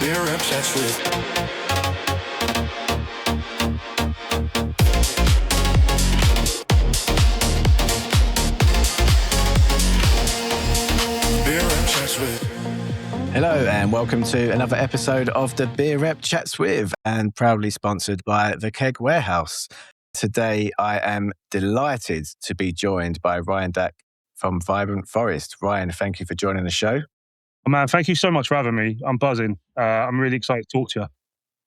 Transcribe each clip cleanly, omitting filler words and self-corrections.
Beer Rep Chats with. Hello and welcome to another episode of the Beer Rep Chats With, and proudly sponsored by the Keg Warehouse. Today I am delighted to be joined by Ryan Dack from Vibrant Forest. Ryan, thank you for joining the show. Oh man, thank you so much for having me. I'm buzzing. I'm really excited to talk to you.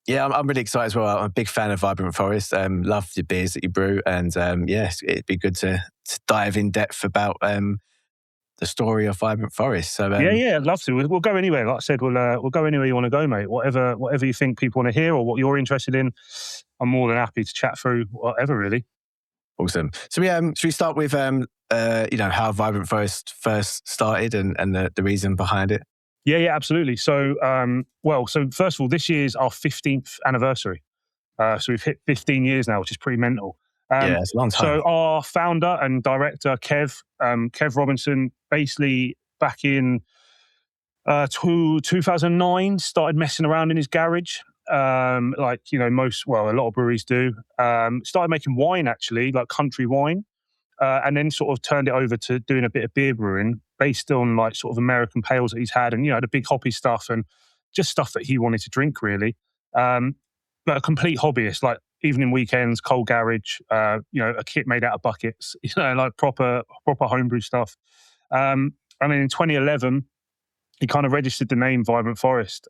Yeah, I'm really excited as well. I'm a big fan of Vibrant Forest. Love the beers that you brew, and yes, it'd be good to dive in depth about the story of Vibrant Forest. So yeah, I'd love to. We'll go anywhere. Like I said, we'll go anywhere you want to go, mate. Whatever you think people want to hear or what you're interested in, I'm more than happy to chat through whatever, really. Awesome. So should we start with how Vibrant Forest first started and the reason behind it? Yeah, absolutely. So, so first of all, this year's our 15th anniversary. So we've hit 15 years now, which is pretty mental. Yeah, it's a long time. So our founder and director, Kev Robinson, basically back in 2009, started messing around in his garage, a lot of breweries do. Started making wine, actually, like country wine, and then sort of turned it over to doing a bit of beer brewing based on like sort of American pales that he's had, and the big hoppy stuff and just stuff that he wanted to drink, really. But a complete hobbyist, like evening weekends, cold garage, a kit made out of buckets, like proper homebrew stuff. And then in 2011, he kind of registered the name Vibrant Forest,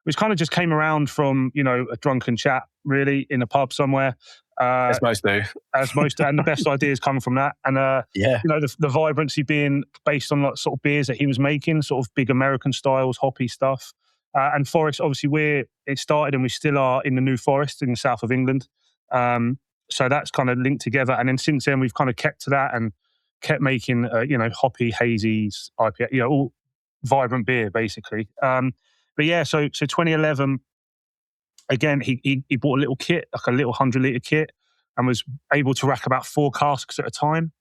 which kind of just came around from, a drunken chat, really, in a pub somewhere. As most do. And the best ideas come from that. And, the vibrancy being based on like sort of beers that he was making, sort of big American styles, hoppy stuff. And Forest, obviously, it started and we still are in the New Forest in the south of England. So that's kind of linked together. And then since then, we've kind of kept to that and kept making, hoppy, hazy, IPA, all vibrant beer, basically. So 2011, again, he bought a little kit, like a little 100-litre kit, and was able to rack about 4 casks at a time.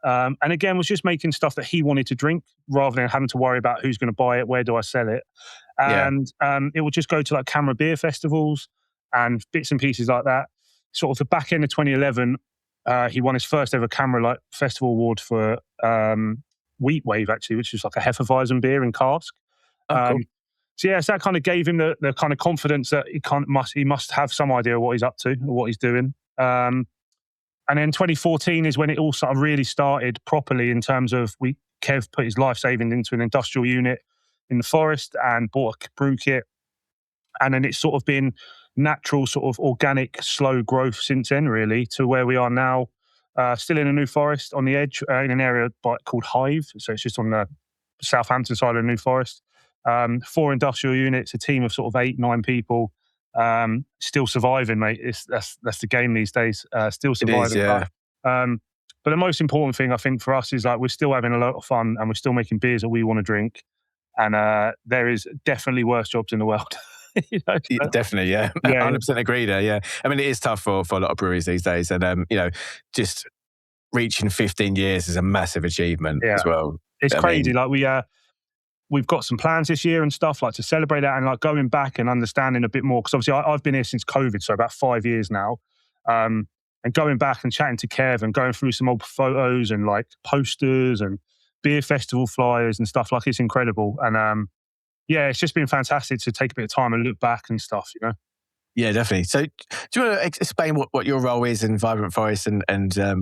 And again, was just making stuff that he wanted to drink rather than having to worry about who's going to buy it, where do I sell it. And it would just go to like Camera Beer festivals and bits and pieces like that. Sort of the back end of 2011, he won his first ever Camera Festival award for Wheat Wave, actually, which is like a Hefeweizen beer in cask. Cool. So that kind of gave him the kind of confidence that he must have some idea of what he's up to or what he's doing. And then 2014 is when it all sort of really started properly in terms of Kev put his life savings into an industrial unit in the forest and bought a brew kit. And then it's sort of been natural, sort of organic, slow growth since then, really, to where we are now, still in a New Forest on the edge, in an area called Hive. So it's just on the Southampton side of the New Forest. 4 industrial units, a team of sort of 8-9 people. Still surviving, mate. That's the game these days. Still surviving. It is, yeah. But the most important thing I think for us is like we're still having a lot of fun and we're still making beers that we want to drink. And there is definitely worse jobs in the world. Definitely, yeah. 100% agree there. Yeah, I mean it is tough for a lot of breweries these days, and just reaching 15 years is a massive achievement as well. It's crazy. Like we've got some plans this year and stuff like to celebrate that and like going back and understanding a bit more, because obviously I've been here since COVID, so about 5 years now, and going back and chatting to Kev and going through some old photos and like posters and beer festival flyers and stuff, like it's incredible. And it's just been fantastic to take a bit of time and look back and stuff, Yeah, definitely. So do you want to explain what your role is in Vibrant Forest and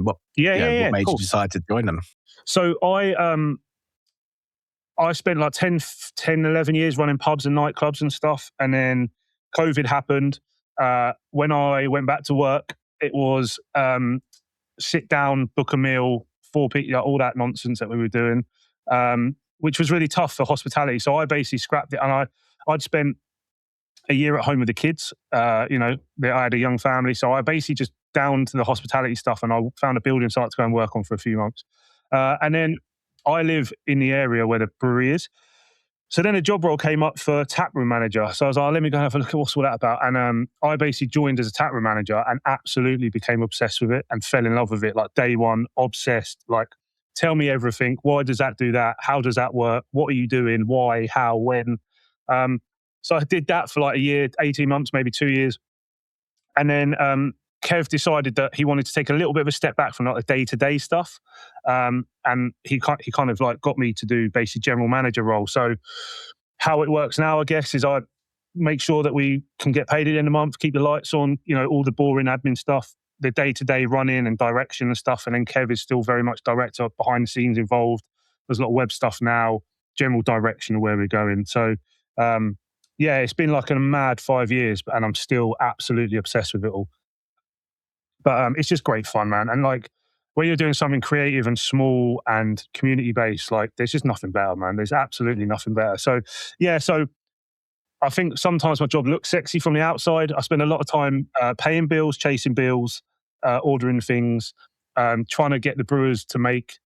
what made you decide to join them? So I spent like 10, 11 years running pubs and nightclubs and stuff. And then COVID happened. When I went back to work, it was sit down, book a meal, 4 people, all that nonsense that we were doing, which was really tough for hospitality. So I basically scrapped it. And I'd spent a year at home with the kids. I had a young family. So I basically just downed to the hospitality stuff and I found a building site to go and work on for a few months. And then I live in the area where the brewery is. So then a job role came up for taproom manager. So I was like, let me go and have a look at what's all that about. And I basically joined as a taproom manager and absolutely became obsessed with it and fell in love with it. Like day one, obsessed. Like, tell me everything. Why does that do that? How does that work? What are you doing? Why? How? When? So I did that for like a year, 18 months, maybe 2 years. And then Kev decided that he wanted to take a little bit of a step back from like the day-to-day stuff. And he kind of like got me to do basically general manager role. So how it works now, I guess, is I make sure that we can get paid at the end of the month, keep the lights on, all the boring admin stuff, the day-to-day running and direction and stuff. And then Kev is still very much director, behind the scenes involved. There's a lot of web stuff now, general direction of where we're going. So, yeah, it's been like a mad 5 years, and I'm still absolutely obsessed with it all. But it's just great fun, man. And like when you're doing something creative and small and community-based, like there's just nothing better, man. There's absolutely nothing better. So, yeah, so I think sometimes my job looks sexy from the outside. I spend a lot of time paying bills, chasing bills, ordering things, trying to get the brewers to make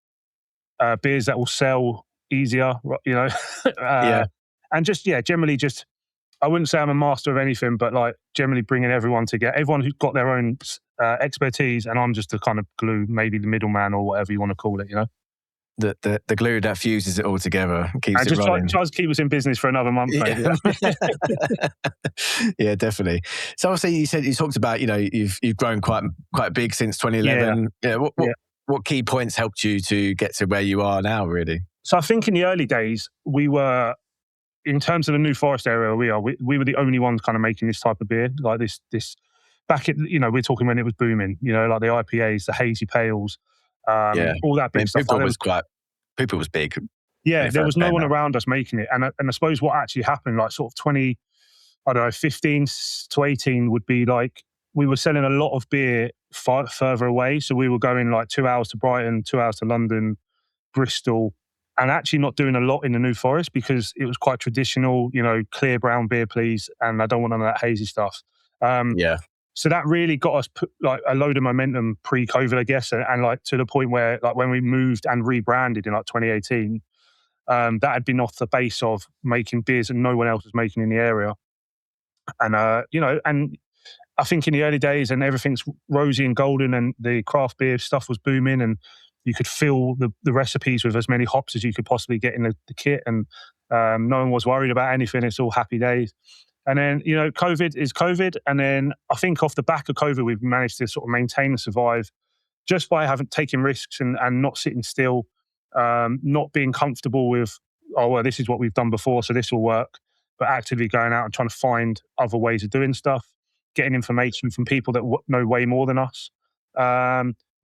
beers that will sell easier, Yeah. And just, generally just, I wouldn't say I'm a master of anything, but like generally bringing everyone together, everyone who's got their own expertise, and I'm just the kind of glue, maybe the middleman or whatever you want to call it, The glue that fuses it all together, keeps it running. Tries to keep us in business for another month, maybe. Yeah, definitely. So obviously you talked about, you've grown quite big since 2011. Yeah. What key points helped you to get to where you are now, really? So I think in the early days, we were, in terms of the New Forest area we were the only ones kind of making this type of beer, like this back at, we're talking when it was booming, like the IPAs, the hazy pales, all that big stuff. Pupa was big. Yeah, there was no one around us making it. And I suppose what actually happened, like sort of 15 to 18 would be like, we were selling a lot of beer further away. So we were going like 2 hours to Brighton, 2 hours to London, Bristol, and actually not doing a lot in the New Forest because it was quite traditional, clear brown beer, please. And I don't want none of that hazy stuff. So that really got us like a load of momentum pre-COVID, I guess. And like to the point where like when we moved and rebranded in like 2018, that had been off the base of making beers that no one else was making in the area. And, and I think in the early days and everything's rosy and golden and the craft beer stuff was booming and you could fill the recipes with as many hops as you could possibly get in the kit, and no one was worried about anything. It's all happy days. And then, COVID is COVID. And then I think off the back of COVID, we've managed to sort of maintain and survive just by taking risks and not sitting still, not being comfortable with, oh, well, this is what we've done before, so this will work, but actively going out and trying to find other ways of doing stuff, getting information from people that know way more than us.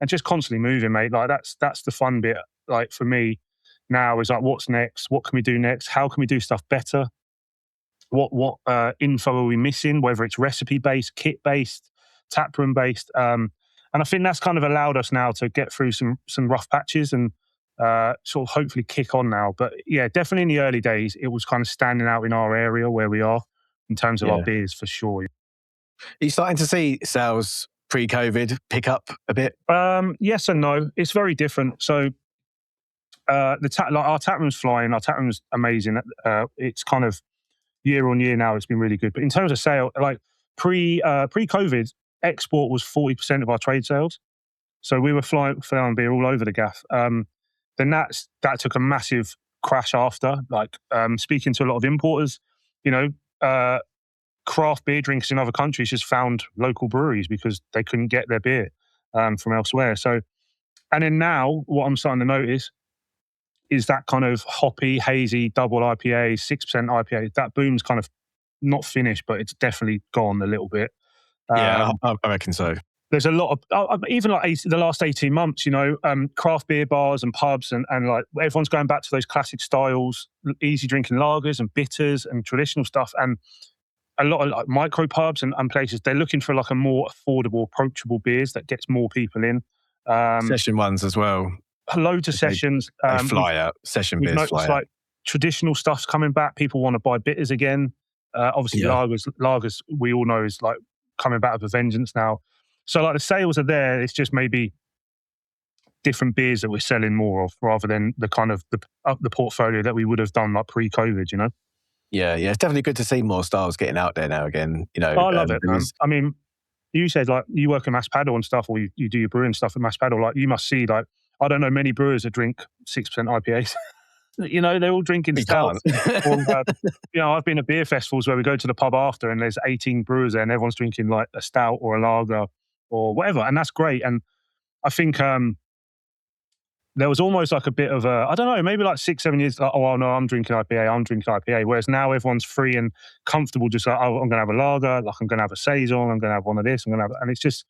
And just constantly moving, mate. Like that's the fun bit. Like for me now is like, what's next? What can we do next? How can we do stuff better? What info are we missing? Whether it's recipe based, kit based, taproom based, and I think that's kind of allowed us now to get through some rough patches and sort of hopefully kick on now. But yeah, definitely in the early days, it was kind of standing out in our area where we are in terms of our beers for sure. Are you starting to see sales pre-COVID pick up a bit? Yes and no. It's very different. So our taproom's flying. Our taproom's amazing. It's kind of year on year now. It's been really good. But in terms of sale, like pre-COVID, export was 40% of our trade sales. So we were flying beer all over the gaff. Then that took a massive crash after. Like speaking to a lot of importers, craft beer drinkers in other countries just found local breweries because they couldn't get their beer from elsewhere. So, and then now what I'm starting to notice is that kind of hoppy, hazy, double IPA, 6% IPA, that boom's kind of not finished, but it's definitely gone a little bit. I reckon so. There's a lot of, even like the last 18 months, craft beer bars and pubs and like everyone's going back to those classic styles, easy drinking lagers and bitters and traditional stuff. And a lot of like micro pubs and places, they're looking for like a more affordable, approachable beers that gets more people in. Session ones as well. Loads of sessions. They fly out. Session beers fly out. Like traditional stuff's coming back. People want to buy bitters again. Obviously, lagers we all know is like coming back with a vengeance now. So like the sales are there. It's just maybe different beers that we're selling more of rather than the kind of the portfolio that we would have done like pre-COVID, Yeah, it's definitely good to see more styles getting out there now again. I love it, man. I mean, you said like you work in Mass Paddle and stuff, or you do your brewing stuff at Mass Paddle. Like you must see, like I don't know many brewers that drink 6% IPAs. You know, they're all drinking stouts. Or, you know, I've been at beer festivals where we go to the pub after and there's 18 brewers there and everyone's drinking like a stout or a lager or whatever. And that's great. And I think there was almost like a bit of a, I don't know, maybe like 6-7 years, like, oh, no, I'm drinking IPA. Whereas now everyone's free and comfortable, just like, oh, I'm going to have a lager, like I'm going to have a Saison, I'm going to have one of this, and it's just,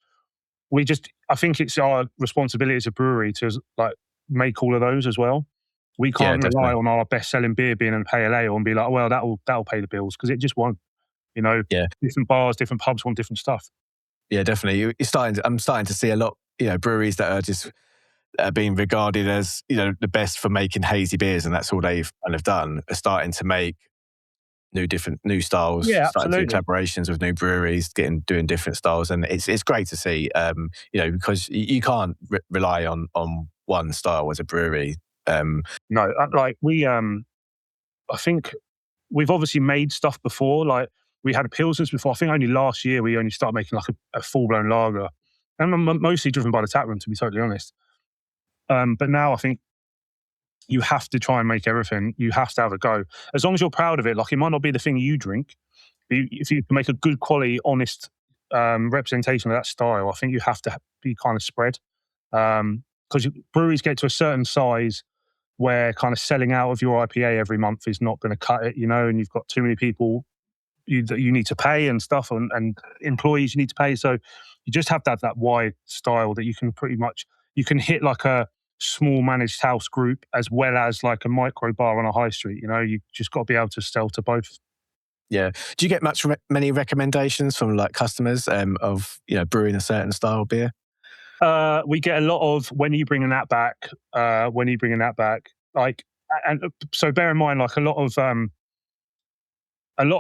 I think it's our responsibility as a brewery to like make all of those as well. We can't rely on our best-selling beer being a pale ale and be like, well, that'll pay the bills, because it just won't. You know, different bars, different pubs want different stuff. Yeah, definitely. I'm starting to see a lot, you know, breweries that are just being regarded as, you know, the best for making hazy beers, and that's all they've kind of done, are starting to make new styles, starting to do collaborations with new breweries, doing different styles, and it's great to see, you know, because you can't rely on one style as a brewery. No, like I think we've obviously made stuff before. Like we had pilsners before. I think only last year we only started making like a full blown lager, and mostly driven by the taproom, to be totally honest. But now I think you have to try and make everything. You have to have a go. As long as you're proud of it, like it might not be the thing you drink, but if you can make a good quality, honest representation of that style, I think you have to be kind of spread. Because breweries get to a certain size where kind of selling out of your IPA every month is not going to cut it, you know, and you've got too many people that you need to pay and stuff, and employees you need to pay. So you just have to have that wide style that you can you can hit like a small managed house group as well as like a micro bar on a high street. You know, you just got to be able to sell to both. Yeah. Do you get many recommendations from like customers of, you know, brewing a certain style of beer? We get a lot of when are you bringing that back? Like, and so bear in mind, like a lot of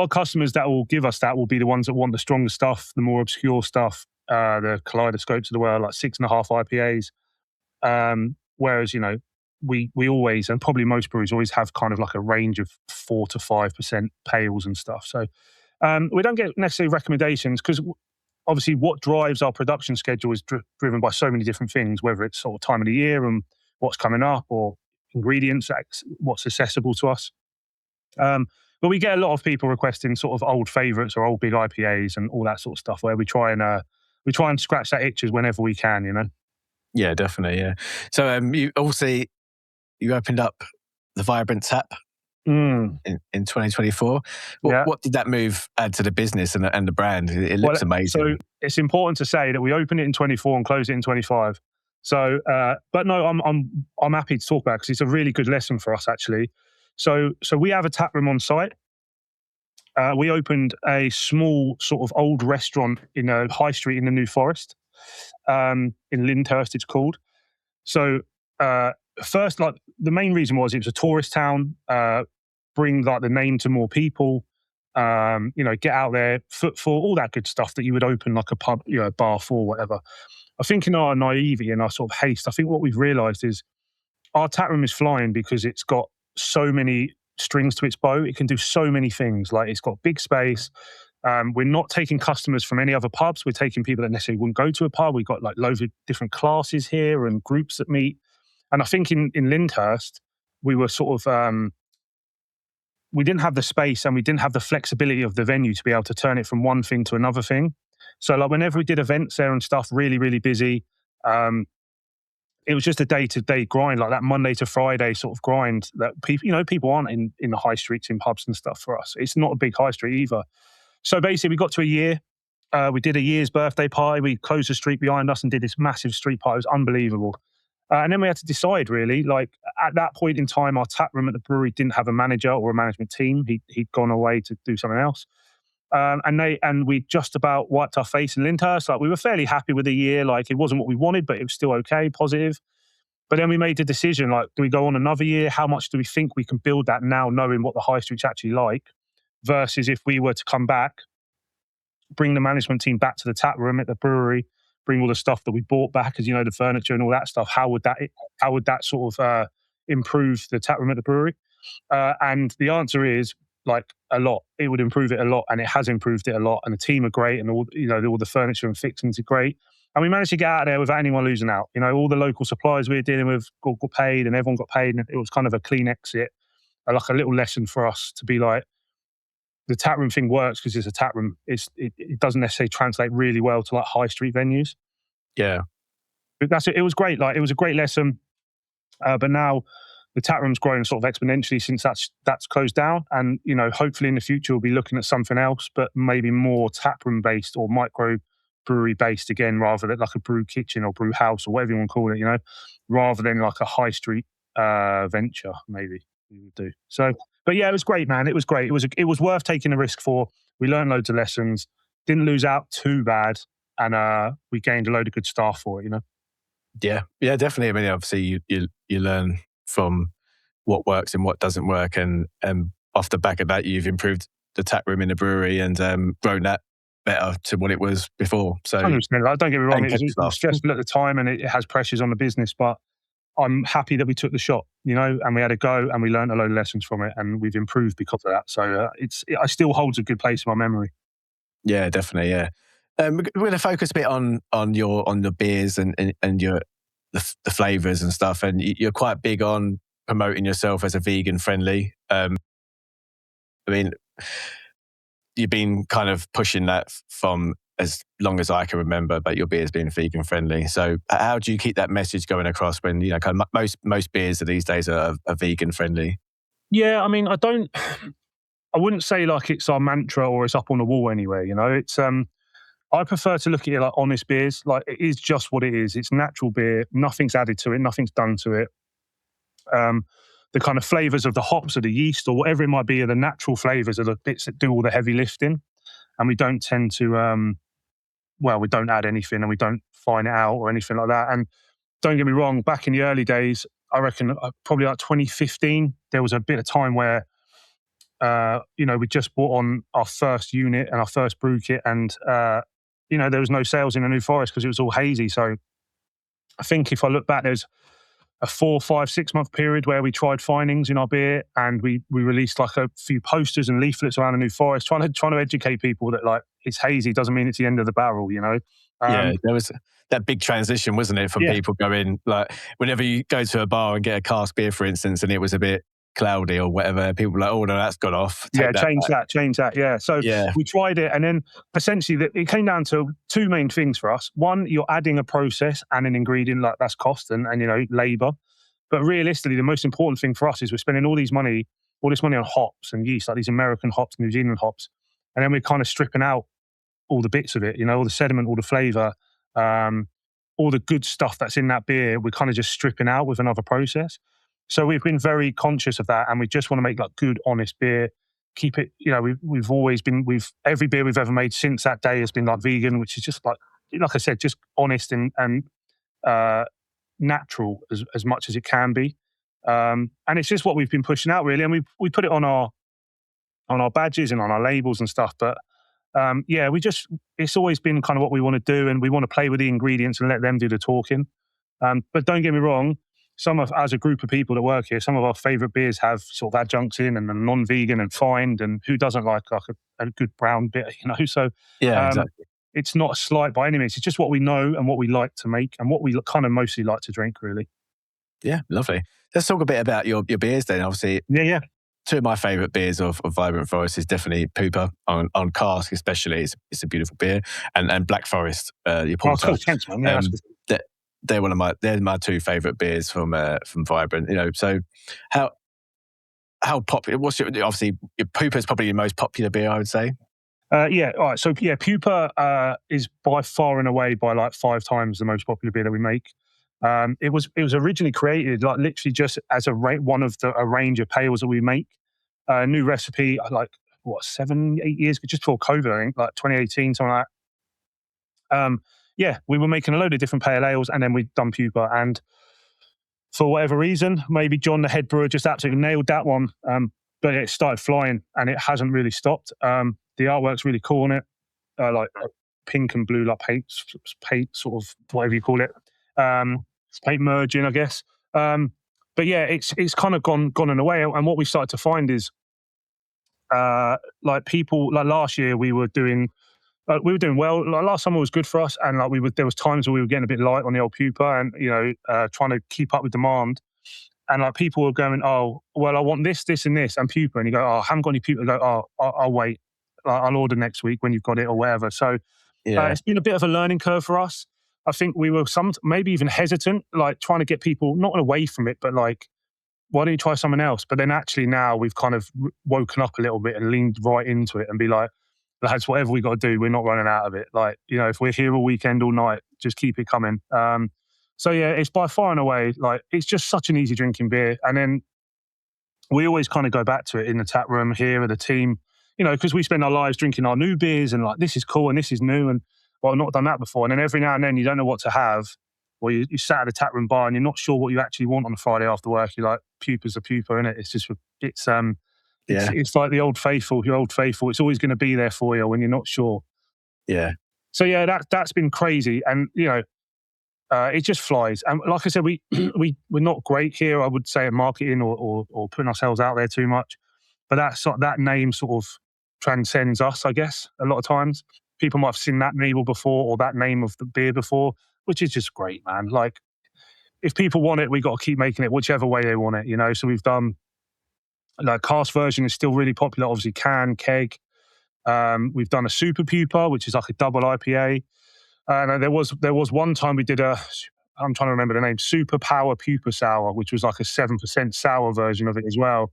customers that will give us that will be the ones that want the stronger stuff, the more obscure stuff, the kaleidoscopes of the world, like 6.5 IPAs. Whereas, you know, we always, and probably most breweries always have kind of like a range of 4 to 5% pales and stuff. So we don't get necessarily recommendations because obviously what drives our production schedule is driven by so many different things, whether it's sort of time of the year and what's coming up or ingredients, what's accessible to us. But we get a lot of people requesting sort of old favourites or old big IPAs and all that sort of stuff, where we try and scratch that itches whenever we can, you know. Yeah, definitely. Yeah. So you opened up the Vibrant Tap in 2024. What did that move add to the business and the brand? It looks amazing. So it's important to say that we opened it in 24 and closed it in 25. So, but no, I'm happy to talk about it because it's a really good lesson for us actually. So we have a tap room on site. We opened a small sort of old restaurant in a high street in the New Forest, in Lyndhurst it's called. So first, like the main reason was it was a tourist town, bring like the name to more people, you know, get out there, footfall, all that good stuff that you would open like a pub, you know, a bar for, whatever. I think in our naivety and our sort of haste, I think what we've realised is our tap room is flying because it's got so many strings to its bow. It can do so many things. Like it's got big space. We're not taking customers from any other pubs. We're taking people that necessarily wouldn't go to a pub. We've got like loads of different classes here and groups that meet. And I think in Lyndhurst, we were sort of, we didn't have the space and we didn't have the flexibility of the venue to be able to turn it from one thing to another thing. So like whenever we did events there and stuff, really, really busy. It was just a day-to-day grind, like that Monday to Friday sort of grind that people, you know, people aren't in the high streets, in pubs and stuff for us. It's not a big high street either. So basically we got to a year. We did a year's birthday party. We closed the street behind us and did this massive street party. It was unbelievable. And then we had to decide really, like at that point in time, our tap room at the brewery didn't have a manager or a management team. He'd gone away to do something else. And we just about wiped our face in Lyndhurst. Like we were fairly happy with the year. Like it wasn't what we wanted, but it was still okay, positive. But then we made the decision, like, do we go on another year? How much do we think we can build that now, knowing what the high street's actually like, versus if we were to come back, bring the management team back to the tap room at the brewery, bring all the stuff that we bought back, as you know, the furniture and all that stuff. How would that sort of improve the tap room at the brewery? And the answer is like a lot. It would improve it a lot, and it has improved it a lot. And the team are great, and all, you know, all the furniture and fixings are great. And we managed to get out there without anyone losing out. You know, all the local suppliers we were dealing with got paid, and everyone got paid, and it was kind of a clean exit, like a little lesson for us to be like, the taproom thing works because it's a taproom. It doesn't necessarily translate really well to like high street venues. Yeah. But that's it. It was great. Like, it was a great lesson. But now the taproom's grown sort of exponentially since that's closed down. And, you know, hopefully in the future we'll be looking at something else, but maybe more taproom based or micro brewery based again, rather than like a brew kitchen or brew house or whatever you want to call it, you know, rather than like a high street venture, maybe we would do. So, but yeah, it was great, man. It was great. It was worth taking a risk for. We learned loads of lessons, didn't lose out too bad, and we gained a load of good staff for it, you know. Yeah, definitely. I mean, obviously, you learn from what works and what doesn't work, and off the back of that, you've improved the tap room in the brewery and grown that better to what it was before. So, 100%. Like, don't get me wrong, it was stressful at the time, and it has pressures on the business, but I'm happy that we took the shot, you know, and we had a go, and we learned a load of lessons from it, and we've improved because of that. So it still holds a good place in my memory. Yeah, definitely. Yeah. We're going to focus a bit on the beers and your the flavors and stuff. And you're quite big on promoting yourself as a vegan friendly. I mean, you've been kind of pushing that from as long as I can remember about your beers being vegan friendly. So how do you keep that message going across when, you know, kind of most beers these days are vegan friendly? Yeah, I mean, I wouldn't say like it's our mantra or it's up on the wall anywhere, you know. It's I prefer to look at it like honest beers. Like, it is just what it is. It's natural beer. Nothing's added to it. Nothing's done to it. The kind of flavors of the hops or the yeast or whatever it might be are the natural flavors, are the bits that do all the heavy lifting. And we don't tend to, we don't add anything, and we don't fine it out or anything like that. And don't get me wrong, back in the early days, I reckon probably like 2015, there was a bit of time where, you know, we just bought on our first unit and our first brew kit, and you know, there was no sales in the New Forest because it was all hazy. So I think if I look back, there's a 4, 5, 6 month period where we tried finings in our beer, and we released like a few posters and leaflets around the New Forest, trying to educate people that like, it's hazy doesn't mean it's the end of the barrel, you know. Yeah, there was that big transition, wasn't it, from people going, like, whenever you go to a bar and get a cask beer, for instance, and it was a bit cloudy or whatever, people were like, oh no, that's gone off. Change that. Yeah. So we tried it, and then essentially it came down to two main things for us. One, you're adding a process and an ingredient, like that's cost and you know, labor. But realistically, the most important thing for us is we're spending all this money on hops and yeast, like these American hops, New Zealand hops, and then we're kind of stripping out all the bits of it, you know, all the sediment, all the flavor, all the good stuff that's in that beer, we're kind of just stripping out with another process. So we've been very conscious of that, and we just want to make like good, honest beer. Keep it, you know, we've always been, every beer we've ever made since that day has been like vegan, which is just like I said, just honest and natural as much as it can be. And it's just what we've been pushing out, really. And we put it on our badges and on our labels and stuff. But it's always been kind of what we want to do, and we want to play with the ingredients and let them do the talking. But don't get me wrong, as a group of people that work here, some of our favourite beers have sort of adjuncts in and non-vegan and fined, and who doesn't like a good brown beer, you know? So exactly. It's not a slight by any means. It's just what we know and what we like to make and what we kind of mostly like to drink, really. Yeah, lovely. Let's talk a bit about your beers then. Obviously, yeah. Two of my favourite beers of Vibrant Forest is definitely Pupa on cask, especially. It's a beautiful beer, and Black Forest, your porter. Oh, cool. Thanks, man. Yeah, they're my two favourite beers from Vibrant. You know, so how popular? Obviously, your Pupa is probably your most popular beer, I would say. All right. So Pupa is by far and away by like 5 times the most popular beer that we make. It was originally created like literally just as one of a range of pales that we make. New recipe, like 7, 8 years, just before COVID, I think, like 2018, something like that. We were making a load of different pale ales, and then we'd done Pupa. And for whatever reason, maybe John, the head brewer, just absolutely nailed that one. But it started flying, and it hasn't really stopped. The artwork's really cool on it, like pink and blue, like paint, sort of whatever you call it. It's paint merging, I guess. But yeah, it's kind of gone in a way. And what we started to find is, like people, like last year we were doing we were doing well. Like, last summer was good for us, and there was times where we were getting a bit light on the old pupa, and trying to keep up with demand. And like people were going, oh well, I want this, this, and this, and pupa, and you go, oh, I haven't got any pupa. I go, oh, I'll wait. I'll order next week when you've got it or whatever. So it's been a bit of a learning curve for us. I think we were maybe even hesitant, like trying to get people not away from it, but like, why don't you try something else? But then actually now we've kind of woken up a little bit and leaned right into it and be like, lads, whatever we got to do, we're not running out of it. Like, if we're here all weekend, all night, just keep it coming. So yeah, it's by far and away, like, it's just such an easy drinking beer. And then we always kind of go back to it in the tap room here with the team, because we spend our lives drinking our new beers and like, this is cool and this is new and, well, I've not done that before. And then every now and then you don't know what to have. Or you sat at a tap room bar and you're not sure what you actually want on a Friday after work. You're like, pupa's a pupa, innit? It's like the old faithful, your old faithful. It's always going to be there for you when you're not sure. Yeah. So yeah, that's been crazy. And, it just flies. And like I said, we're not great here, I would say, at marketing or putting ourselves out there too much. But that name sort of transcends us, I guess, a lot of times. People might have seen that label before or that name of the beer before, which is just great, man. Like, if people want it, we got to keep making it whichever way they want it, So we've done, like, cask version is still really popular, obviously can, keg. We've done a super pupa, which is like a double IPA. And there was one time we did I'm trying to remember the name, Super Power Pupa Sour, which was like a 7% sour version of it as well.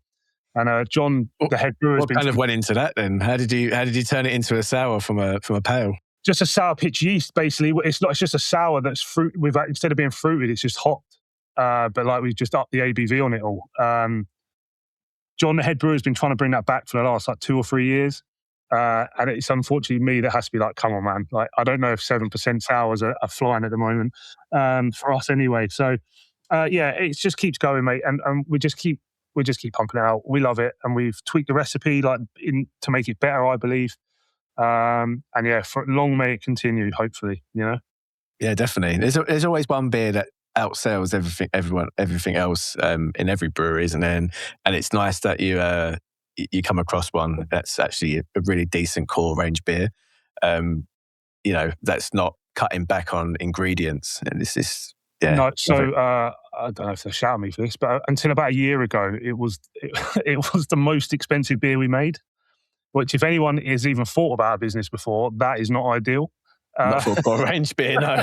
And John, the head brewer, what kind of went into that then? How did you turn it into a sour from a pale? Just a sour pitch yeast, basically. It's just a sour that's fruit. Instead of being fruited, it's just hot. But like, we've just upped the ABV on it all. John, the head brewer, has been trying to bring that back for the last like 2 or 3 years. And it's unfortunately me that has to be like, come on, man. Like, I don't know if 7% sours are flying at the moment, for us anyway. So it just keeps going, mate. And we just keep pumping it out. We love it. And we've tweaked the recipe to make it better, I believe. And yeah, for long may it continue, hopefully, Yeah, definitely. There's always one beer that outsells everything else in every brewery, isn't there? And it's nice that you come across one that's actually a really decent core range beer. That's not cutting back on ingredients. And this is No, so I don't know if they'll shout at me for this, but until about a year ago, it was the most expensive beer we made. Which, if anyone has even thought about a business before, that is not ideal. Not for a core range beer, no.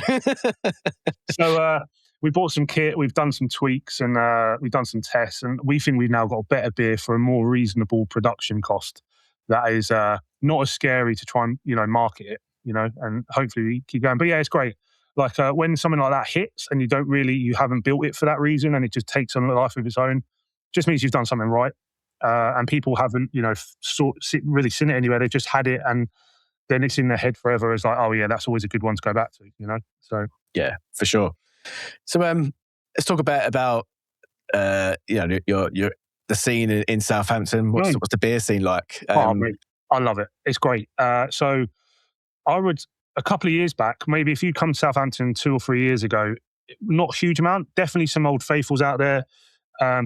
So we bought some kit, we've done some tweaks, and we've done some tests, and we think we've now got a better beer for a more reasonable production cost. That is not as scary to try and market it, and hopefully we keep going. But yeah, it's great. Like when something like that hits, and you haven't built it for that reason, and it just takes on a life of its own, just means you've done something right. And people haven't, really seen it anywhere. They've just had it, and then it's in their head forever. It's like, oh yeah, that's always a good one to go back to, So yeah, for sure. So let's talk about your the scene in Southampton. What's the beer scene like? I love it. It's great. So I would, a couple of years back, maybe if you come to Southampton 2 or 3 years ago, not a huge amount. Definitely some old faithfuls out there.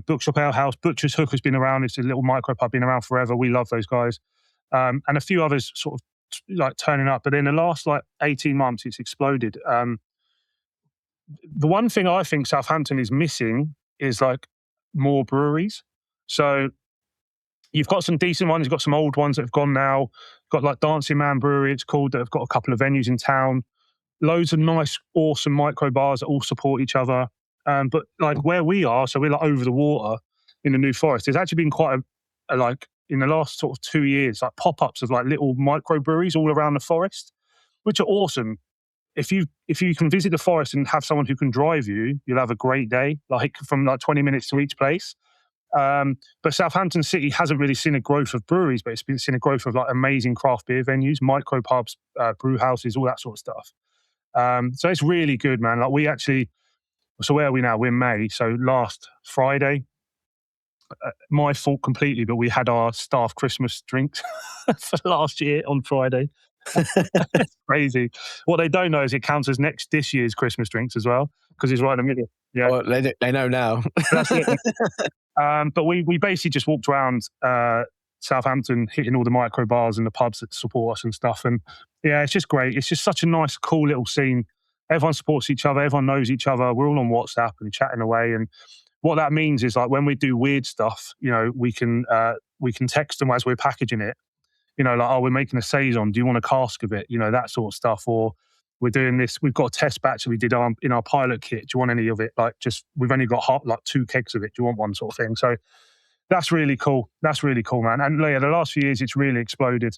Bookshop Ale House, Butcher's Hook has been around. It's a little micro pub, been around forever. We love those guys. And a few others sort of like turning up. But in the last 18 months, it's exploded. The one thing I think Southampton is missing is more breweries. So you've got some decent ones. You've got some old ones that have gone now. You've got Dancing Man Brewery, it's called, that have got a couple of venues in town. Loads of nice, awesome micro bars that all support each other. But where we are, so we're over the water in the New Forest, there's actually been quite a in the last sort of 2 years, pop-ups of little micro breweries all around the forest, which are awesome. If you can visit the forest and have someone who can drive you, you'll have a great day, from 20 minutes to each place. But Southampton City hasn't really seen a growth of breweries, but it's been seen a growth of amazing craft beer venues, micro pubs, brew houses, all that sort of stuff. So it's really good, man. So where are we now? We're in May. So last Friday, my fault completely, but we had our staff Christmas drinks for last year on Friday. It's crazy. What they don't know is it counts as this year's Christmas drinks as well, because it's right in the middle. Yeah, well, they know now. That's it. But we basically just walked around Southampton, hitting all the micro bars and the pubs that support us and stuff. And yeah, it's just great. It's just such a nice, cool little scene. Everyone supports each other. Everyone knows each other. We're all on WhatsApp and chatting away. And what that means is, like, when we do weird stuff, we can text them as we're packaging it. Like, oh, we're making a saison. Do you want a cask of it? That sort of stuff. Or we're doing this. We've got a test batch that we did in our pilot kit. Do you want any of it? Like, we've only got 2 kegs of it. Do you want one, sort of thing? So that's really cool. That's really cool, man. And yeah, the last few years, it's really exploded.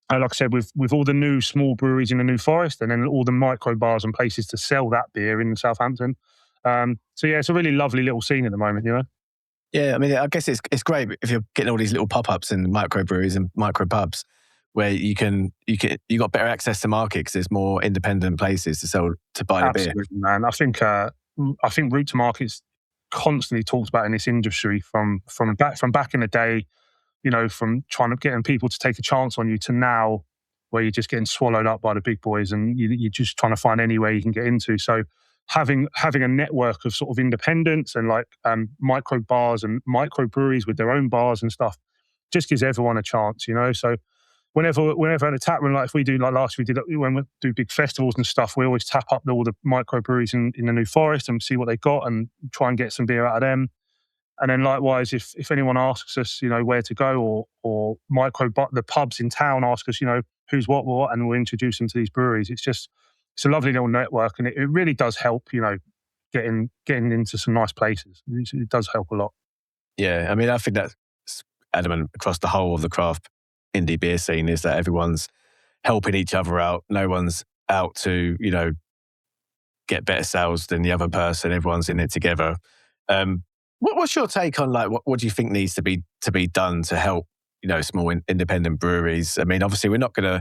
And like I said, with all the new small breweries in the New Forest, and then all the micro bars and places to sell that beer in Southampton. So yeah, it's a really lovely little scene at the moment. Yeah, I mean, I guess it's great if you're getting all these little pop-ups and microbreweries and micro pubs where you got better access to market because there's more independent places to buy the beer. Absolutely, man. I think route to market's constantly talked about in this industry from back in the day. From trying to getting people to take a chance on you to now, where you're just getting swallowed up by the big boys and you're just trying to find any way you can get into. So having a network of sort of independents and micro bars and micro breweries with their own bars and stuff just gives everyone a chance, So whenever at a tap room, like if we do, like last week, when we do big festivals and stuff, we always tap up all the micro breweries in the New Forest and see what they got and try and get some beer out of them. And then likewise, if anyone asks us, where to go, or the pubs in town ask us, who's what, and we'll introduce them to these breweries. It's a lovely little network, and it really does help, getting into some nice places. It does help a lot. Yeah, I mean, I think that's adamant across the whole of the craft indie beer scene, is that everyone's helping each other out. No one's out to, get better sales than the other person. Everyone's in it together. What's your take on, like, what do you think needs to be done to help, small independent breweries? I mean, obviously, we're not going to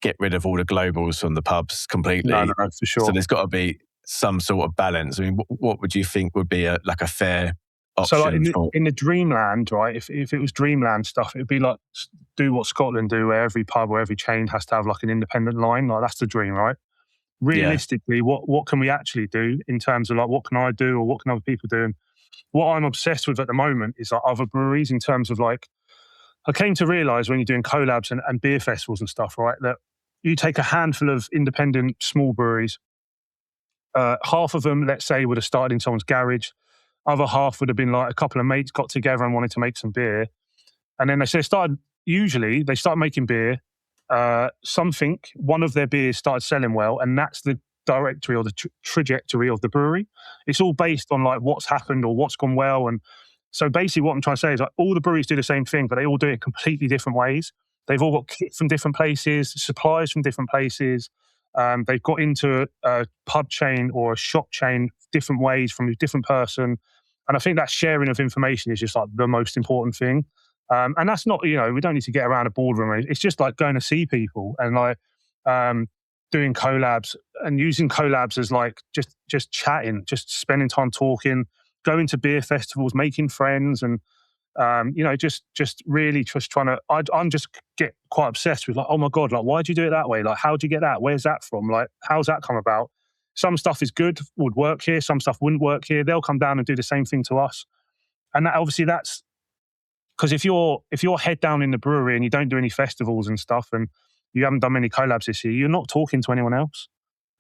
get rid of all the globals from the pubs completely. No, for sure. So there's got to be some sort of balance. I mean, what would you think would be a fair option? So in the Dreamland, right, if it was Dreamland stuff, it would be like, do what Scotland do, where every pub or every chain has to have like an independent line. Like, that's the dream, right? Realistically, what can we actually do in terms of, like, what can I do or what can other people do? And what I'm obsessed with at the moment is, like, other breweries, in terms of, like, I came to realise when you're doing collabs and beer festivals and stuff, right, that you take a handful of independent small breweries, half of them, let's say, would have started in someone's garage. Other half would have been like a couple of mates got together and wanted to make some beer. And then they started making beer. One of their beers started selling well, and that's the directory or the trajectory of the brewery. It's all based on, like, what's happened or what's gone well. And so basically what I'm trying to say is, like, all the breweries do the same thing, but they all do it completely different ways. They've all got kit from different places, suppliers from different places. They've got into a pub chain or a shop chain different ways from a different person. And I think that sharing of information is just, like, the most important thing. And that's not, we don't need to get around a boardroom. It's just like going to see people and, like, doing collabs and using collabs as, like, just chatting, just spending time talking, going to beer festivals, making friends, and just really just trying to. I'm just get quite obsessed with, like, oh my god, like, why'd you do it that way? Like, how'd you get that? Where's that from? Like, how's that come about? Some stuff is good, would work here. Some stuff wouldn't work here. They'll come down and do the same thing to us, and that, obviously, that's because if you're head down in the brewery and you don't do any festivals and stuff, and you haven't done many collabs this year, you're not talking to anyone else.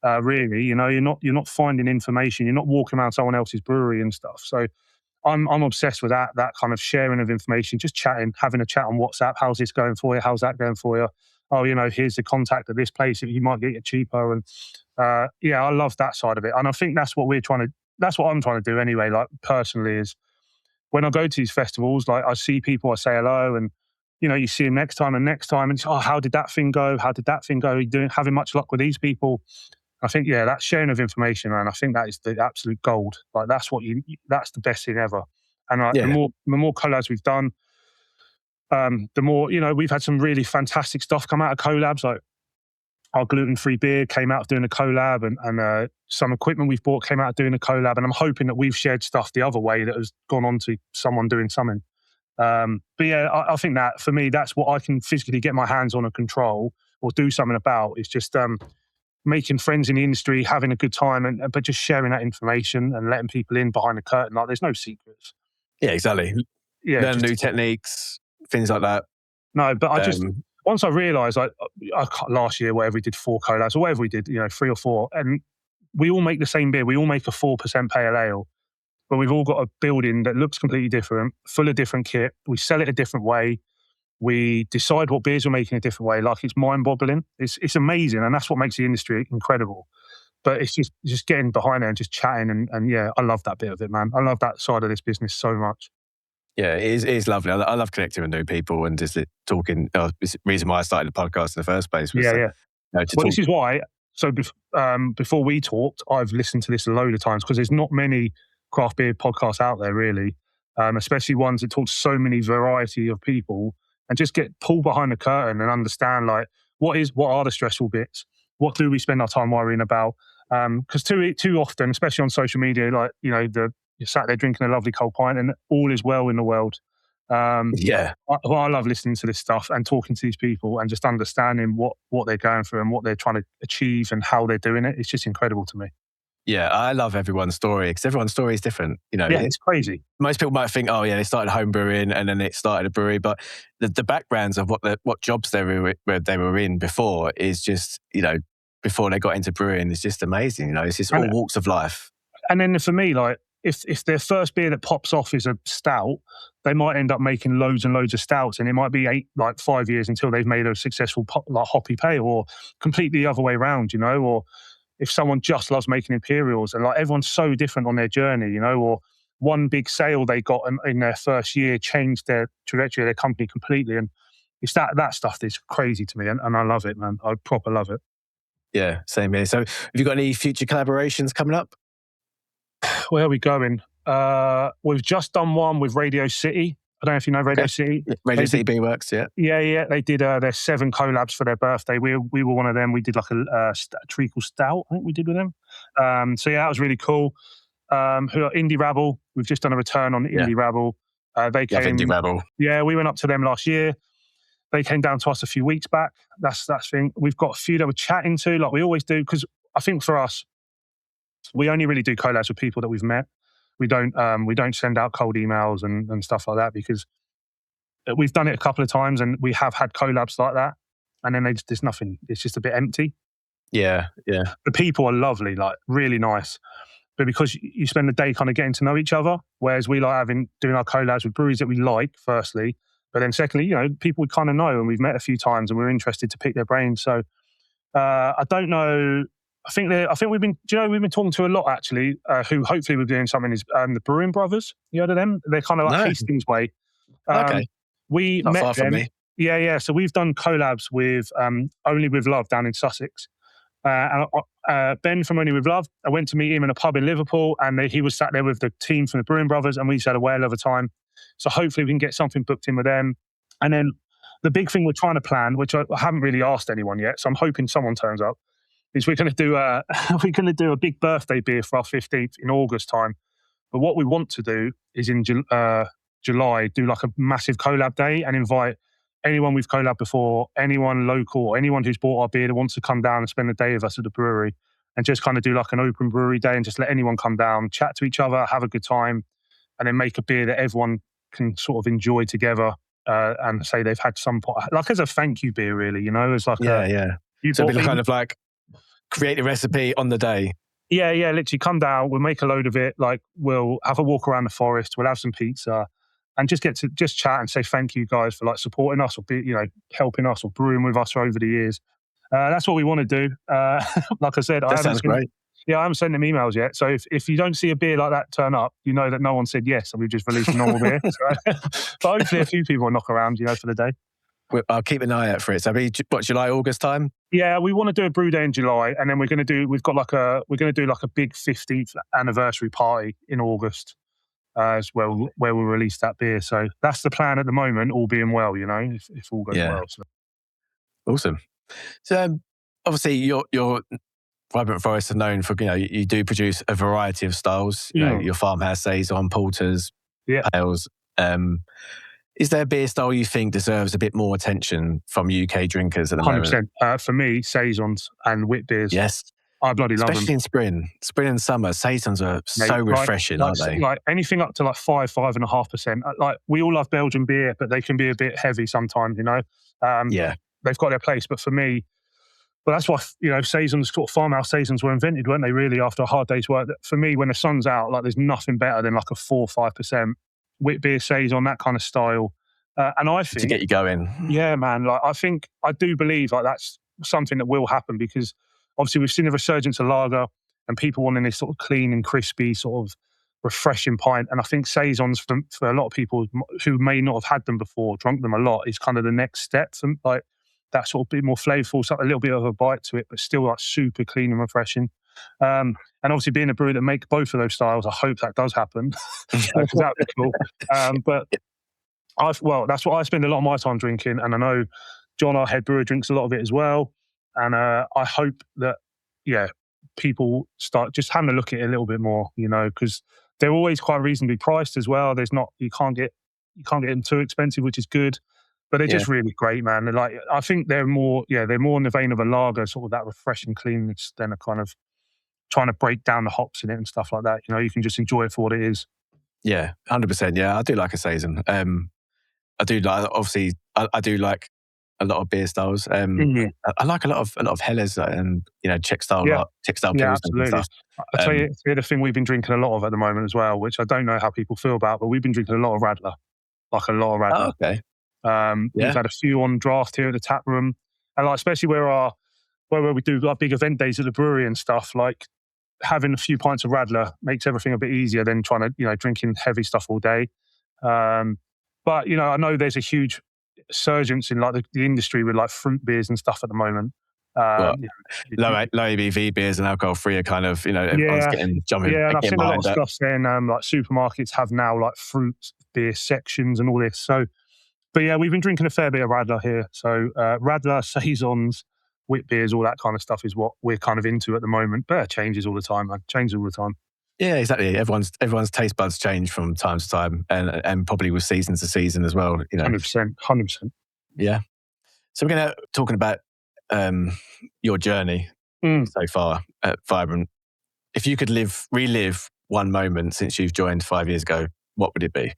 Really, you're not finding information. You're not walking around someone else's brewery and stuff. So I'm obsessed with that kind of sharing of information, just chatting, having a chat on WhatsApp. How's this going for you? How's that going for you? Oh, here's the contact at this place if you might get it cheaper. And I love that side of it. And I think that's what I'm trying to do anyway. Like, personally, is when I go to these festivals, like, I see people, I say hello, and you see them next time, and it's, oh, how did that thing go? How did that thing go? Are you having much luck with these people? I think, that sharing of information, man, I think that is the absolute gold. Like, that's the best thing ever. And, like, the more collabs we've done, the more, we've had some really fantastic stuff come out of collabs. Like, our gluten-free beer came out of doing a collab, and some equipment we've bought came out of doing a collab. And I'm hoping that we've shared stuff the other way that has gone on to someone doing something. But yeah, I think that, for me, that's what I can physically get my hands on and control or do something about. It's just making friends in the industry, having a good time, but just sharing that information and letting people in behind the curtain. Like, there's no secrets. Yeah, exactly. Yeah, learn new techniques, things like that. No, but I just once I realised, like last year, whatever we did, 4 collabs or whatever we did, 3 or 4, and we all make the same beer. We all make a 4% pale ale, but we've all got a building that looks completely different, full of different kit. We sell it a different way. We decide what beers we're making a different way. Like, it's mind-boggling. It's amazing, and that's what makes the industry incredible. But it's just getting behind it and just chatting, and yeah, I love that bit of it, man. I love that side of this business so much. Yeah, it is lovely. I love connecting with new people and just talking. It's the reason why I started the podcast in the first place. Was This is why. So before we talked, I've listened to this a load of times because there's not many craft beer podcasts out there, really, especially ones that talk to so many variety of people and just get pulled behind the curtain and understand, like, what are the stressful bits? What do we spend our time worrying about? Because too often, especially on social media, like, you're sat there drinking a lovely cold pint and all is well in the world. I love listening to this stuff and talking to these people and just understanding what they're going through and what they're trying to achieve and how they're doing it. It's just incredible to me. Yeah, I love everyone's story because everyone's story is different. It's crazy. Most people might think, they started home brewing and then it started a brewery, but the backgrounds of what jobs they were in before is just, before they got into brewing, is just amazing. It's just all walks of life. And then for me, like, if their first beer that pops off is a stout, they might end up making loads and loads of stouts, and it might be 5 years until they've made a successful hoppy pale, or completely the other way around, or if someone just loves making imperials, and like everyone's so different on their journey, or one big sale they got in their first year changed their trajectory of their company completely, and it's that stuff that's crazy to me, and I love it, man. I proper love it. Yeah, same here. So have you got any future collaborations coming up? Where are we going? We've just done one with Radio City. I don't know if you know Radio City. Radio City Beer Works, yeah. Yeah. They did their 7 collabs for their birthday. We were one of them. We did like a treacle stout, I think we did with them. That was really cool. Who are Indie Rabble. We've just done a return on Indie Rabble. They came. Indie Rabble. Yeah, we went up to them last year. They came down to us a few weeks back. That's the thing. We've got a few that we're chatting to, like we always do, because I think for us, we only really do collabs with people that we've met. We don't send out cold emails and stuff like that, because we've done it a couple of times and we have had collabs like that, and then there's nothing. It's just a bit empty. Yeah. The people are lovely, like really nice, but because you spend the day kind of getting to know each other, whereas we like doing our collabs with breweries that we like, firstly, but then secondly, people we kind of know and we've met a few times and we're interested to pick their brains. So I don't know. I think we've been talking to a lot, actually, who hopefully we're doing something, is the Brewing brothers. You heard of them? They're kind of like Hastings way. Okay. We Not met far them. from me. Yeah. So we've done collabs with Only With Love down in Sussex. Ben from Only With Love, I went to meet him in a pub in Liverpool, and he was sat there with the team from the Brewing brothers, and we just had a whale of a time. So hopefully we can get something booked in with them. And then the big thing we're trying to plan, which I haven't really asked anyone yet, so I'm hoping someone turns up, is we're going to do a big birthday beer for our 15th in August time. But what we want to do is in July, do like a massive collab day and invite anyone we've collabed before, anyone local, or anyone who's bought our beer that wants to come down and spend the day with us at the brewery, and just kind of do like an open brewery day and just let anyone come down, chat to each other, have a good time, and then make a beer that everyone can sort of enjoy together, and say they've had some, like as a thank you beer, really, as like So it'll be kind of like create a recipe on the day. Yeah, literally come down, we'll make a load of it, like we'll have a walk around the forest, we'll have some pizza, and just get to just chat and say thank you guys for like supporting us, or helping us or brewing with us over the years. That's what we want to do. Like I said, that sounds great. Yeah, I haven't sent them emails yet. So if you don't see a beer like that turn up, you know that no one said yes, and we've just released a normal beer. So, but hopefully a few people will knock around, for the day. I'll keep an eye out for it. So, July, August time? Yeah, we want to do a brew day in July, and then we're going to do like a big 15th anniversary party in August as well, where we'll release that beer. So that's the plan at the moment, all being well, if all goes well. So. Awesome. So obviously your Vibrant Forest are known for, you do produce a variety of styles. Your farmhouse saison, porters, pales. Is there a beer style you think deserves a bit more attention from UK drinkers at the moment? 100%. For me, saisons and wit beers. Yes. I bloody love them. Especially in spring and summer. Saisons are so refreshing, aren't they? Like anything up to like 5.5%. Like we all love Belgian beer, but they can be a bit heavy sometimes, you know. They've got their place, but for me, well, that's why, you know, saisons, sort of farmhouse saisons were invented, weren't they? Really, after a hard day's work. For me, when the sun's out, like there's nothing better than like a 4 or 5% wit beer saison, that kind of style. And I think to get you going, yeah, man. Like I do believe like that's something that will happen, because obviously we've seen a resurgence of lager and people wanting this sort of clean and crispy sort of refreshing pint. And I think saisons for a lot of people who may not have had them before, drunk them a lot, is kind of the next step. From like that sort of bit more flavourful, so a little bit of a bite to it, but still like super clean and refreshing. And obviously being a brewery that make both of those styles, I hope that does happen, because that would be cool. But that's what I spend a lot of my time drinking, and I know John, our head brewer, drinks a lot of it as well. And I hope that, people start just having a look at it a little bit more, you know, because they're always quite reasonably priced as well. You can't get them too expensive, which is good, but they're just really great, man. They're like, I think they're more in the vein of a lager, sort of that refreshing cleanness, than a kind of trying to break down the hops in it and stuff like that. You know, you can just enjoy it for what it is. Yeah, 100%. Yeah, I do like a saison. I do like, obviously, I do like a lot of beer styles. I like a lot of Helles and Czech style beers and stuff. I'll tell you the thing we've been drinking a lot of at the moment as well, which I don't know how people feel about, but we've been drinking a lot of Radler, like a lot of Radler. Oh, okay. We've had a few on draft here at the tap room, and like especially where we do like big event days at the brewery and stuff, like having a few pints of Radler makes everything a bit easier than trying to drinking heavy stuff all day. But I know there's a huge surgence in like the industry with like fruit beers and stuff at the moment. Low ABV beers and alcohol-free are kind of, everyone's jumping. Yeah, and I've seen a lot of stuff saying like supermarkets have now like fruit beer sections and all this. So, but yeah, we've been drinking a fair bit of Radler here. So Radler, saisons, wit beers, all that kind of stuff is what we're kind of into at the moment. But it changes all the time, man. Changes all the time. Yeah, exactly. Everyone's taste buds change from time to time, and probably with season to season as well. 100%. Yeah. So we're going to talking about your journey so far at Vibrant. If you could relive one moment since you've joined 5 years ago, what would it be?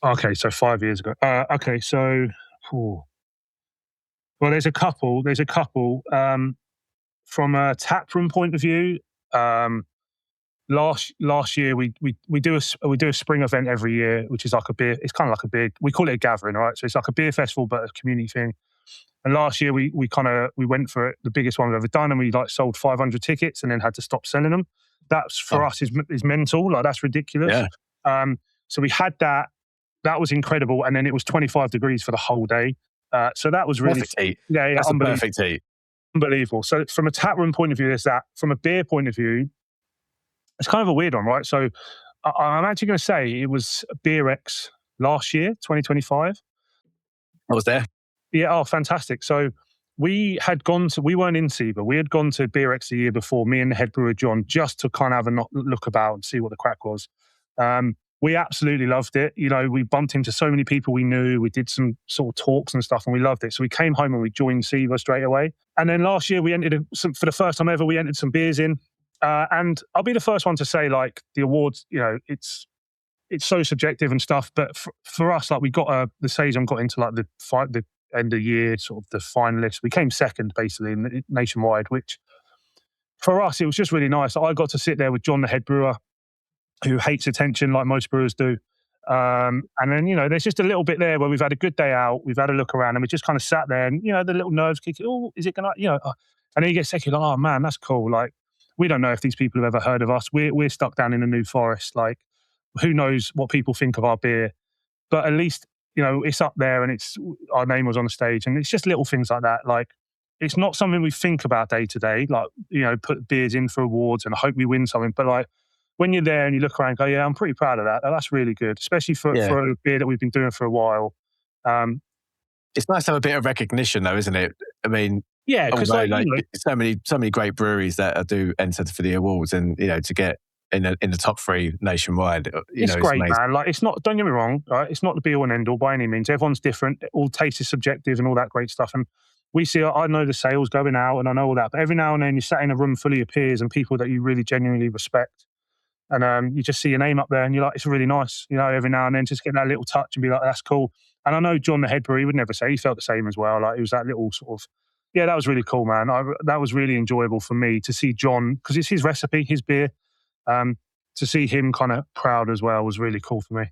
Okay, so 5 years ago. Well, there's a couple. From a taproom point of view. Last year we do a spring event every year, which is like a beer. It's kind of like a big. We call it a gathering, right? So it's like a beer festival, but a community thing. And last year we went for it, the biggest one we've ever done, and we like sold 500 tickets and then had to stop selling them. That's for us is mental. Like that's ridiculous. Yeah. So we had that. That was incredible, and then it was 25 degrees for the whole day. So that was really perfect heat. Yeah, that's a perfect heat. Unbelievable. So from a taproom point of view, there's that. From a beer point of view, it's kind of a weird one, right? So I'm actually going to say it was Beer X last year, 2025. I was there. Yeah, oh, fantastic. So we weren't in SIBA, we had gone to Beer X the year before, me and the head brewer, John, just to kind of have a look about and see what the crack was. We absolutely loved it. We bumped into so many people we knew. We did some sort of talks and stuff, and we loved it. So we came home and we joined SIBA straight away. And then last year we for the first time ever, we entered some beers in. And I'll be the first one to say, like, the awards, it's so subjective and stuff. But for us, like, we got the Saison got into like the end of year sort of the finalists. We came second basically nationwide, which for us it was just really nice. I got to sit there with John, the head brewer, who hates attention like most brewers do. And then there's just a little bit there where we've had a good day out, we've had a look around, and we just kind of sat there, and the little nerves kick. Oh, is it gonna? And then you get second. Like, oh man, that's cool. Like, we don't know if these people have ever heard of us. We're stuck down in the New Forest. Like, who knows what people think of our beer? But at least, it's up there, and our name was on the stage, and it's just little things like that. Like, it's not something we think about day to day. Like, put beers in for awards and hope we win something. But like, when you're there and you look around and go, yeah, I'm pretty proud of that. That's really good, especially for a beer that we've been doing for a while. It's nice to have a bit of recognition, though, isn't it? I mean, yeah, because so many great breweries that do enter for the awards, and to get in the top three nationwide, it's great, amazing. Man. Like, it's not. Don't get me wrong, right? It's not the be all and end all by any means. Everyone's different. All taste is subjective and all that great stuff. And we see, I know the sales going out and I know all that, but every now and then you're sat in a room full of your peers and people that you really genuinely respect. And you just see your name up there and you're like, it's really nice, every now and then just get that little touch and be like, that's cool. And I know John, the head brewer, he would never say, he felt the same as well. Like it was that little sort of, yeah, that was really cool, man. That was really enjoyable for me to see John, because it's his recipe, his beer. To see him kind of proud as well was really cool for me.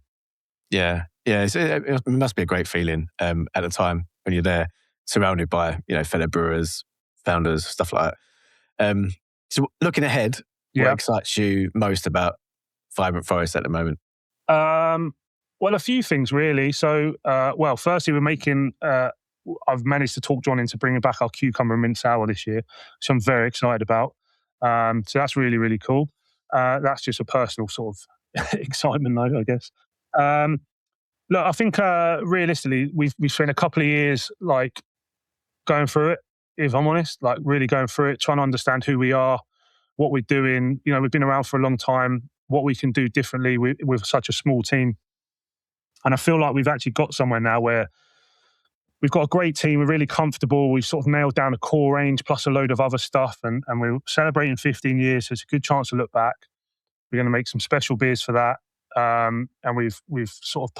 Yeah. It must be a great feeling at the time when you're there, surrounded by fellow brewers, founders, stuff like that. So looking ahead, what excites you most about Vibrant Forest at the moment? Well, a few things really. So, firstly, we're making. I've managed to talk John into bringing back our cucumber and mint sour this year, which I'm very excited about. So that's really, really cool. That's just a personal sort of excitement, though, I guess. Look, I think realistically, we've spent a couple of years like going through it. If I'm honest, like really going through it, trying to understand who we are, what we're doing. We've been around for a long time. What we can do differently with such a small team, and I feel like we've actually got somewhere now where we've got a great team. We're really comfortable. We've sort of nailed down a core range plus a load of other stuff, and we're celebrating 15 years. So it's a good chance to look back. We're going to make some special beers for that. And we've sort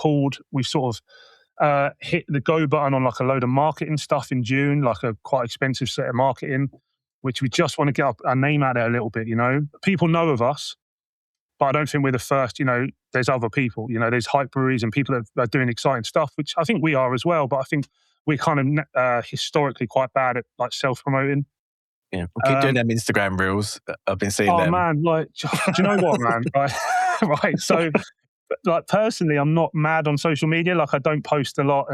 of hit the go button on like a load of marketing stuff in June, like a quite expensive set of marketing, which we just want to get our name out there a little bit. People know of us, but I don't think we're the first. There's other people. There's hype breweries and people that are doing exciting stuff, which I think we are as well. But I think we're kind of historically quite bad at like self-promoting. Yeah, we'll keep doing them Instagram reels. I've been seeing them. Oh man, like, do you know what, man? Right. So, like, personally, I'm not mad on social media. Like, I don't post a lot,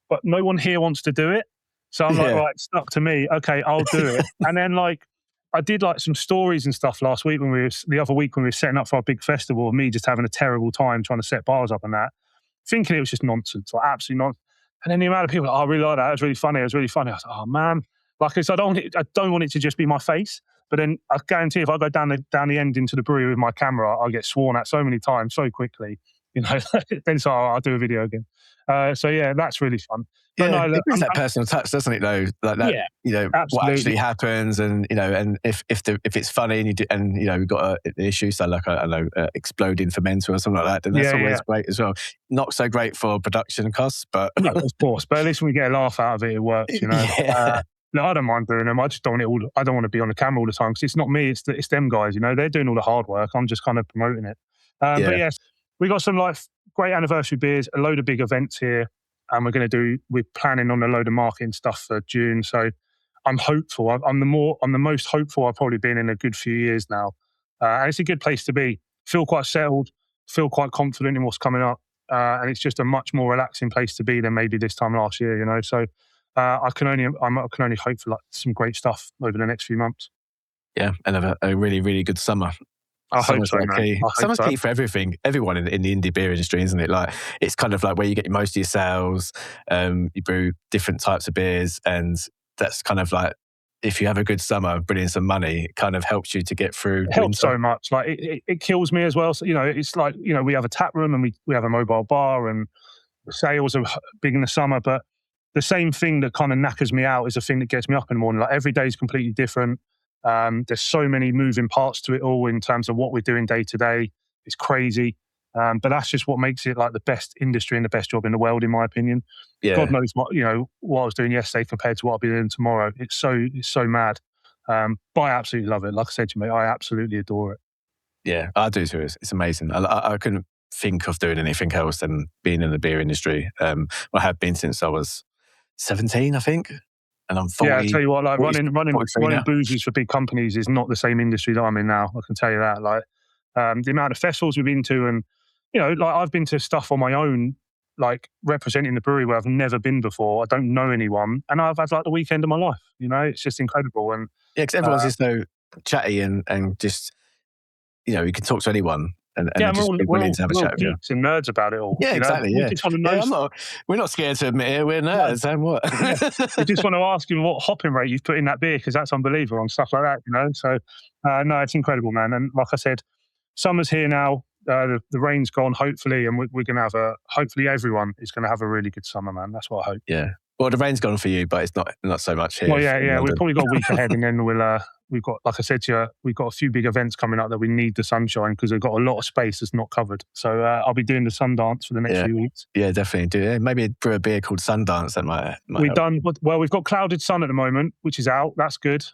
but no one here wants to do it. So I'm like, right, it's stuck to me. Okay, I'll do it. And then like, I did like some stories and stuff last week the other week when we were setting up for our big festival, of me just having a terrible time trying to set bars up and that, thinking it was just nonsense, like absolutely nonsense. And then the amount of people, I really like that. It was really funny. I was like, oh man. Like, I don't want it to just be my face. But then I guarantee if I go down the end into the brewery with my camera, I'll get sworn at so many times so quickly. Then so I'll do a video again. So yeah, that's really fun. But yeah, it brings that personal touch, doesn't it? Though, like that, what actually happens, and and if it's funny and you do, and we've got an issue, so like I don't know, exploding fermenter or something like that, then that's always great as well. Not so great for production costs, but no, of course. But at least when we get a laugh out of it, it works. No, I don't mind doing them. I just don't want it I don't want to be on the camera all the time because it's not me. It's them guys. They're doing all the hard work. I'm just kind of promoting it. But yes, we got some like great anniversary beers, a load of big events here, and we're planning on a load of marketing stuff for June. So I'm hopeful. I'm the most hopeful I've probably been in a good few years now, and it's a good place to be. Feel quite settled. Feel quite confident in what's coming up, and it's just a much more relaxing place to be than maybe this time last year. So. I can only hope for like some great stuff over the next few months. Yeah, and have a really, really good summer. I hope so, man. Summer's key for everyone in the indie beer industry, isn't it? Like, it's kind of like where you get most of your sales. You brew different types of beers, and that's kind of like, if you have a good summer, bringing some money, it kind of helps you to get through. It helps so much. Like it kills me as well. So it's like we have a tap room and we have a mobile bar, and the sales are big in the summer, but the same thing that kind of knackers me out is the thing that gets me up in the morning. Like, every day is completely different. There's so many moving parts to it all in terms of what we're doing day to day. It's crazy. But that's just what makes it like the best industry and the best job in the world, in my opinion. Yeah. God knows what I was doing yesterday compared to what I'll be doing tomorrow. It's so mad. But I absolutely love it. Like I said to you, mate, I absolutely adore it. Yeah, I do too. It's amazing. I couldn't think of doing anything else than being in the beer industry. I have been since I was 17, I think, and I'm 40. Yeah, I tell you what, like running boozies for big companies is not the same industry that I'm in now. I can tell you that. Like the amount of festivals we've been to, and like I've been to stuff on my own, like representing the brewery where I've never been before. I don't know anyone, and I've had like the weekend of my life. It's just incredible. And yeah, because everyone's just so chatty and just you can talk to anyone. And just be willing to have a chat with you. And nerds about it all. Yeah, exactly. Yeah. We're not scared to admit it. We're nerds. And what? We just want to ask you what hopping rate you've put in that beer, because that's unbelievable and stuff like that. So, no, it's incredible, man. And like I said, summer's here now. The rain's gone, hopefully, and we're going to have hopefully everyone is going to have a really good summer, man. That's what I hope. Yeah. Well, the rain's gone for you, but it's not so much here. Well, yeah. We've probably got a week ahead, and then we've got, like I said to you, we've got a few big events coming up that we need the sunshine because we've got a lot of space that's not covered. So I'll be doing the Sundance for the next few weeks. Yeah, definitely. Maybe brew a beer called Sundance. That might we've got Clouded Sun at the moment, which is out. That's good.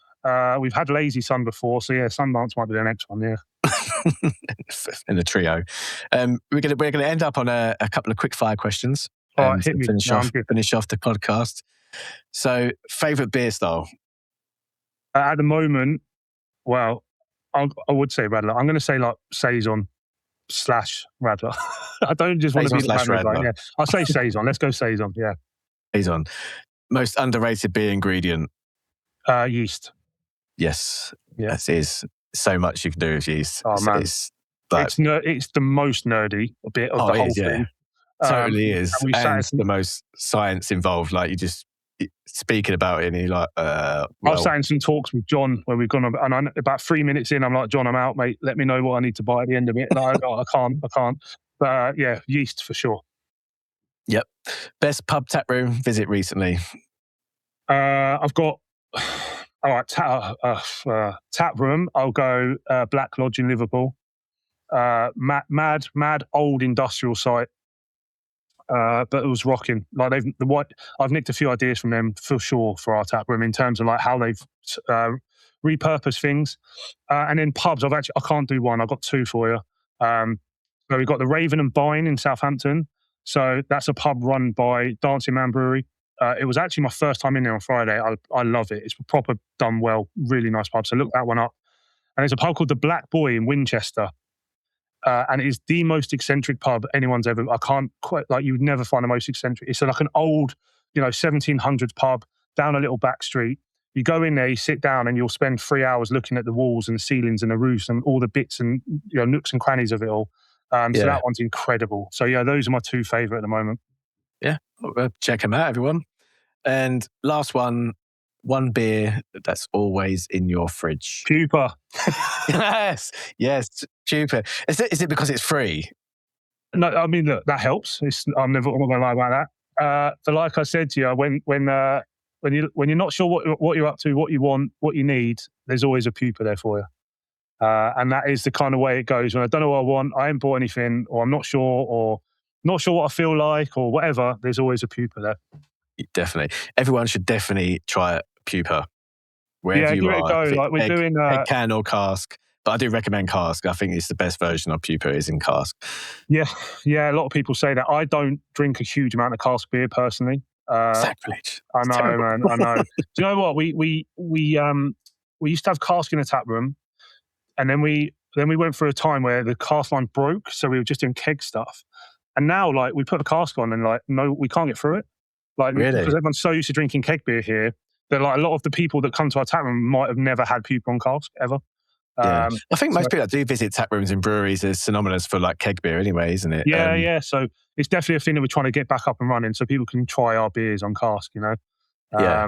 We've had Lazy Sun before, so yeah, Sundance might be the next one. Yeah. In the trio. We're gonna end up on a couple of quick fire questions. All right, hit me. Finish off the podcast. So, favourite beer style? At the moment, well, I would say Radler. I'm going to say like Saison / Radler. I don't just want to be the Radler. Guy. Yeah. I'll say Saison. Let's go Saison. Yeah. Saison. Most underrated beer ingredient? Yeast. Yes. Yeah. That is so much you can do with yeast. Oh, man. It's the most nerdy bit of the whole thing. Totally is. And the most science involved. Like you just speaking about it and you're like, I was saying some talks with John where we've gone, and about 3 minutes in, I'm like, John, I'm out, mate. Let me know what I need to buy at the end of it. And I can't. But yeah, yeast for sure. Yep. Best pub tap room visit recently? I've got, all right, tap room. I'll go Black Lodge in Liverpool. Mad old industrial site. But it was rocking. Like I've nicked a few ideas from them for sure for our tap room in terms of like how they've repurposed things. And then pubs, I can't do one. I've got two for you. So we've got the Raven and Bine in Southampton. So that's a pub run by Dancing Man Brewery. It was actually my first time in there on Friday. I love it. It's proper done well. Really nice pub. So look that one up. And there's a pub called the Black Boy in Winchester. And it is the most eccentric pub anyone's ever. I can't quite like you would never find the most eccentric. It's like an old, 1700s pub down a little back street. You go in there, you sit down, and you'll spend 3 hours looking at the walls and the ceilings and the roofs and all the bits and nooks and crannies of it all. So that one's incredible. So yeah, those are my two favourite at the moment. Yeah, well, check them out, everyone. And last one beer that's always in your fridge. Pupa. yes, Pupa. Is it because it's free? No, I mean, look, that helps. I'm not going to lie about that. But like I said to you, when you're not sure what you're up to, what you want, what you need, there's always a Pupa there for you. And that is the kind of way it goes. When I don't know what I want, I ain't bought anything, or I'm not sure what I feel like, or whatever, there's always a Pupa there. Definitely. Everyone should definitely try Pupa. Wherever you are. Go. Like we're doing can or cask. But I do recommend cask. I think it's the best version of Pupa is in cask. Yeah. A lot of people say that. I don't drink a huge amount of cask beer personally. Sacrilege. I know, man. I know. Do you know what? We used to have cask in a tap room, and then we went through a time where the cask line broke, so we were just doing keg stuff. And now, like, we put the cask on, and like, no, we can't get through it. Like, really? Because everyone's so used to drinking keg beer here that like a lot of the people that come to our tap room might have never had Pupa on cask ever. Yeah. I think most people that do visit tap rooms and breweries are synonymous for like keg beer anyway, isn't it? Yeah. So it's definitely a thing that we're trying to get back up and running so people can try our beers on cask, But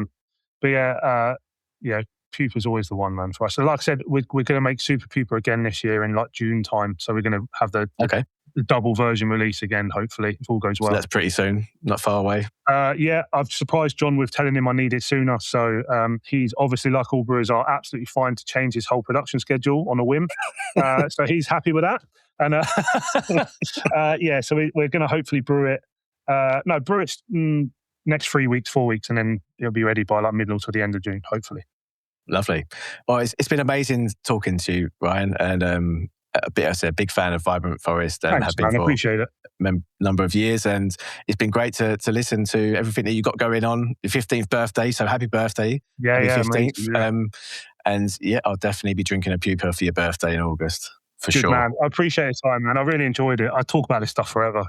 Pupa's always the one, man, for us. So like I said, we're going to make Super Pupa again this year in like June time. So we're going to have the double version release again, hopefully, if all goes well. So that's pretty soon, not far away. I've surprised John with telling him I need it sooner. So he's obviously, like all brewers are, absolutely fine to change his whole production schedule on a whim. So he's happy with that. And so we're going to hopefully brew it. Brew it next 3 weeks, 4 weeks, and then it'll be ready by like middle to the end of June, hopefully. Lovely. Well, it's been amazing talking to you, Ryan, and a big fan of Vibrant Forest and Thanks, have been man, for I appreciate it. A number of years, and it's been great to listen to everything that you got going on. Your 15th birthday, so happy birthday! Happy 15th. And I'll definitely be drinking a Pupa for your birthday in August for Good, sure. Man, I appreciate your time, man. I really enjoyed it. I talk about this stuff forever,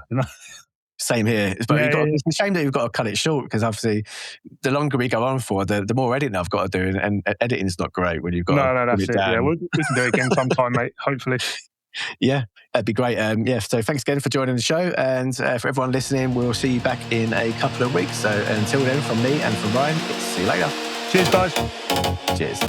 Same here. But it's a shame that you've got to cut it short because obviously the longer we go on for, the more editing I've got to do. And editing's not great when you've got No, that's it. Yeah, we can do it again sometime, mate, hopefully. Yeah, that'd be great. So thanks again for joining the show. And for everyone listening, we'll see you back in a couple of weeks. So until then, from me and from Ryan, see you later. Cheers, guys. Cheers.